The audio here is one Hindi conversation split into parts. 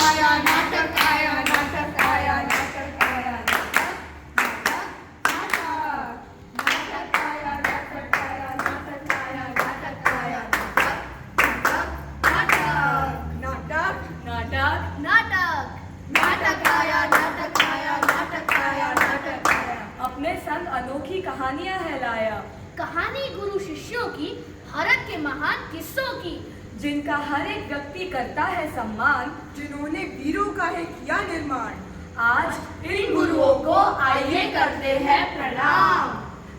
आया, नाटक आया, नाटक आया, नाटक आया, नाटक, नाटक, नाटक आया, नाटक आया, नाटक आया, नाटक आया, नाटक, नाटक, नाटक, नाटक, नाटक आया, नाटक आया, नाटक आया, नाटक आया। अपने संग अनोखी कहानियां है लाया, कहानी गुरु शिष्यों की, भारत के महान किस्सों की, जिनका हर एक व्यक्ति करता है सम्मान, जिन्होंने वीरों का है किया निर्माण। आज इन गुरुओं को आइए करते हैं प्रणाम।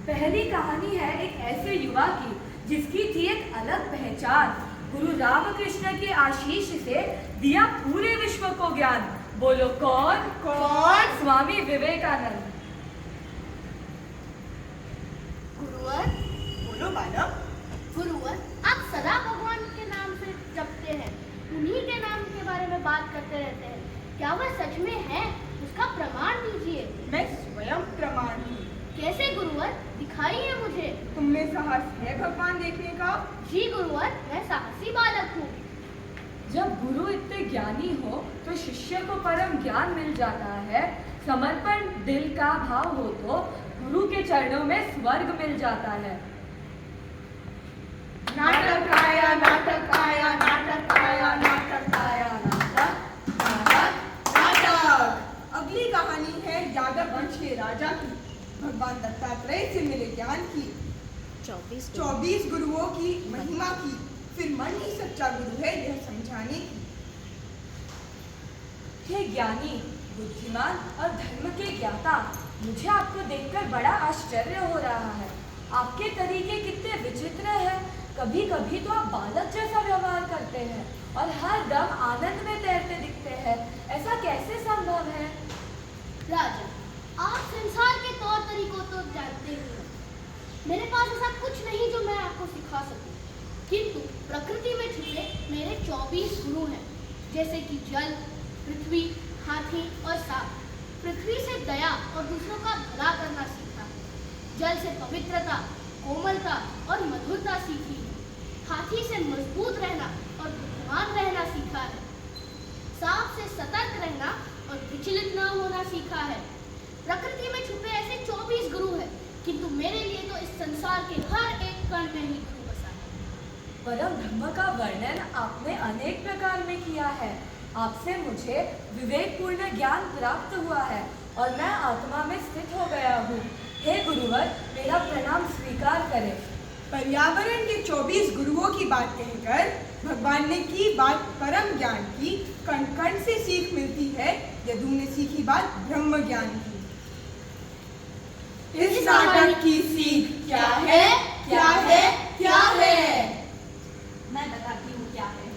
पहली कहानी है एक ऐसे युवा की जिसकी थी एक अलग पहचान। गुरु रामकृष्ण के आशीष से दिया पूरे विश्व को ज्ञान। बोलो कौन? कौन? स्वामी विवेकानंद। गुरुवर, बोलो बालक। गुरुवर, आप सदा भगवान के नाम से जपते हैं, उन्हीं के नाम के बारे में बात करते रहते हैं। क्या वह सच में है? उसका प्रमाण दीजिए। मैं स्वयं प्रमाण हूँ। कैसे गुरुवर? दिखाइए मुझे। तुमने साहस है भगवान देखने का? जी गुरुवर, मैं साहसी बालक हूँ। जब गुरु इतने ज्ञानी हो तो शिष्य को परम ज्ञान मिल जाता है। समर्पण दिल का भाव हो तो गुरु के चरणों में स्वर्ग मिल जाता है। नाटक आया, नाटक आया, नाटक आया, नाटक आया, नाटक, नाटक, नाटक। अगली कहानी है यादव वंश के राजा की, भगवान दत्तात्रेय से मिले ज्ञान की। 24 गुरुओं की महिमा की, फिर मन ही सच्चा गुरु है यह समझाने की। हे ज्ञानी, बुद्धिमान और धर्म के ज्ञाता, मुझे आपको देखकर बड़ा आश्चर्य हो रहा है। आपके तरीके कितने विचित्र हैं। कभी कभी तो आप बालक जैसा व्यवहार करते हैं और हर दम आनंद में तैरते दिखते हैं। ऐसा कैसे संभव है? राजा, आप संसार के तौर तरीकों तो जानते ही हैं। मेरे पास ऐसा कुछ नहीं जो मैं आपको सिखा सकूं, किंतु प्रकृति में छुपे मेरे 24 गुरु हैं, जैसे कि जल, पृथ्वी, हाथी और सांप। पृथ्वी से दया और दूसरों का भला करना सीखा है। जल से पवित्रता, कोमलता और मधुरता सीखी है। हाथी से मजबूत रहना और बुद्धिमान रहना सीखा है। सांप से सतर्क रहना और विचलित न होना सीखा है। प्रकृति में छुपे ऐसे 24 गुरु हैं, किंतु मेरे लिए तो इस संसार के हर एक कण में ही गुरु बसा है। परम धर्म का वर्णन आपने अनेक प्रकार में किया है। आपसे मुझे विवेकपूर्ण ज्ञान प्राप्त हुआ है और मैं आत्मा में स्थित हो गया हूँ। हे गुरुवर, मेरा प्रणाम स्वीकार करें। पर्यावरण के 24 गुरुओं की बात कहकर भगवान ने की बात परम ज्ञान की। कण कण से सीख मिलती है, यदु ने सीखी बात ब्रह्म ज्ञान की। इस नाटक की सीख क्या है? क्या है? क्या है? मैं बताती हूँ क्या है।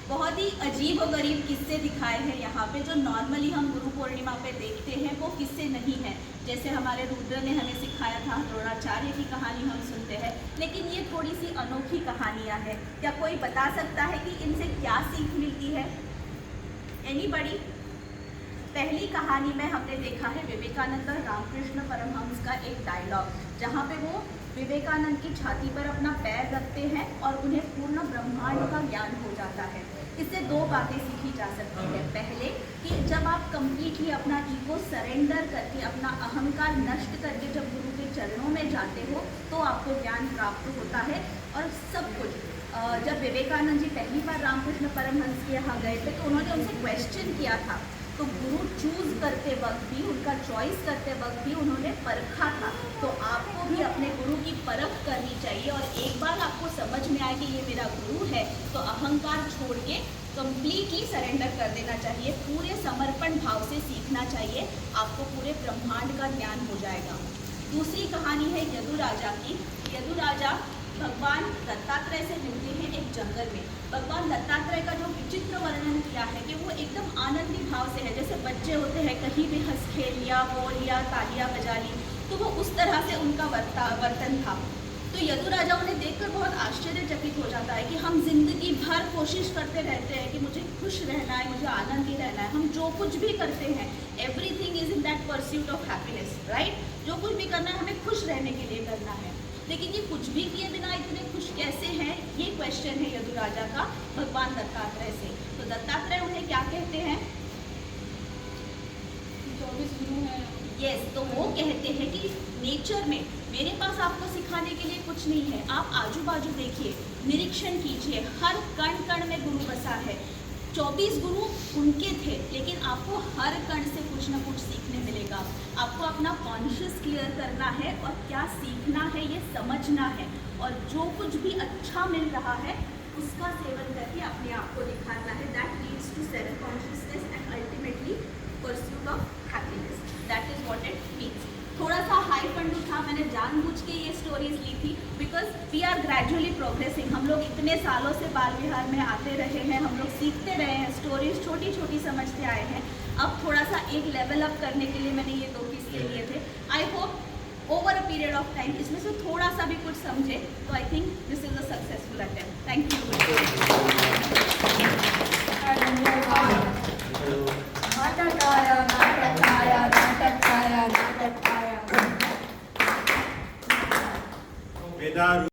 बहुत ही अजीब और गरीब किस्से दिखाए हैं यहाँ पे, जो नॉर्मली हम गुरु पूर्णिमा पे देखते हैं वो किस्से नहीं हैं। जैसे हमारे रुद्र ने हमें सिखाया था, द्रोणाचार्य की कहानी हम सुनते हैं, लेकिन ये थोड़ी सी अनोखी कहानियाँ हैं। क्या कोई बता सकता है कि इनसे क्या सीख मिलती है? एनीबॉडी? पहली कहानी में हमने देखा है विवेकानंद और रामकृष्ण परमहंस का एक डायलॉग, जहाँ पे वो विवेकानंद की छाती पर अपना पैर रखते हैं और उन्हें पूर्ण ब्रह्मांड का ज्ञान हो जाता है। इससे दो बातें सीखी जा सकती है। पहले कि जब आप कंप्लीटली अपना ईगो सरेंडर करके, अपना अहंकार नष्ट करके जब गुरु के चरणों में जाते हो तो आपको ज्ञान प्राप्त होता है। और सब कुछ जब विवेकानंद जी पहली बार रामकृष्ण परमहंस के यहाँ गए थे तो उन्होंने उनसे क्वेश्चन किया था, तो गुरु चूज करते वक्त भी, उनका चॉइस करते वक्त भी उन्होंने परखा था। तो आपको भी अपने गुरु की परख करनी चाहिए और एक बार आपको समझ में आए कि ये मेरा गुरु है तो अहंकार छोड़ के कंप्लीटली सरेंडर कर देना चाहिए। पूरे समर्पण भाव से सीखना चाहिए, आपको पूरे ब्रह्मांड का ज्ञान हो जाएगा। दूसरी कहानी है यदु राजा की। यदु राजा भगवान दत्तात्रेय से मिलते हैं एक जंगल में। भगवान दत्तात्रेय का जो विचित्र वर्णन किया है कि वो एकदम आनंदी भाव से है, जैसे बच्चे होते हैं कहीं भी हंस खेल लिया, बोल लिया, तालियां बजा ली, तो वो उस तरह से उनका वर्तन था। तो यदु राजा उन्हें देखकर बहुत आश्चर्यचकित हो जाता है कि हम जिंदगी भर कोशिश करते रहते हैं कि मुझे खुश रहना है, मुझे आनंदी रहना है। हम जो कुछ भी करते हैं, everything is in that pursuit of happiness, right? जो कुछ भी करना है हमें खुश रहने के लिए करना है, लेकिन ये कुछ भी किए बिना इतने खुश कैसे हैं? ये क्वेश्चन है यदु राजा का भगवान दत्तात्रेय से। तो दत्तात्रेय उन्हें क्या कहते हैं? 24 गुरु हैं। यस, तो वो कहते हैं कि नेचर में मेरे पास आपको सिखाने के लिए कुछ नहीं है, आप आजू बाजू देखिए, निरीक्षण कीजिए, हर कण कण में गुरु बसा है। 24 गुरु उनके थे, लेकिन आपको हर कण से कुछ ना कुछ सीखने मिलेगा। आपको अपना कॉन्शियस क्लियर करना है और क्या सीखना है ये समझना है, और जो कुछ भी अच्छा मिल रहा है उसका सेवन करके अपने आप को दिखाना है। That leads to self consciousness and ultimately pursuit of happiness. That is what it means. थोड़ा सा हाई फंड था, मैंने जानबूझ के ये स्टोरीज ली थी because we are gradually progressing. हम लोग इतने सालों से बाल विहार में आते रहे हैं, हम लोग सीखते रहे हैं, स्टोरीज छोटी छोटी समझते आए हैं। अब थोड़ा सा एक लेवल अप करने के लिए मैंने ये 2 किस्से लिए थे। I hope over a period of time इसमें से थोड़ा सा भी कुछ समझे, तो I think this is a successful attempt. Thank you. नाटक आया, नाटक आया, नाटक आया, नाटक आया। बेदारू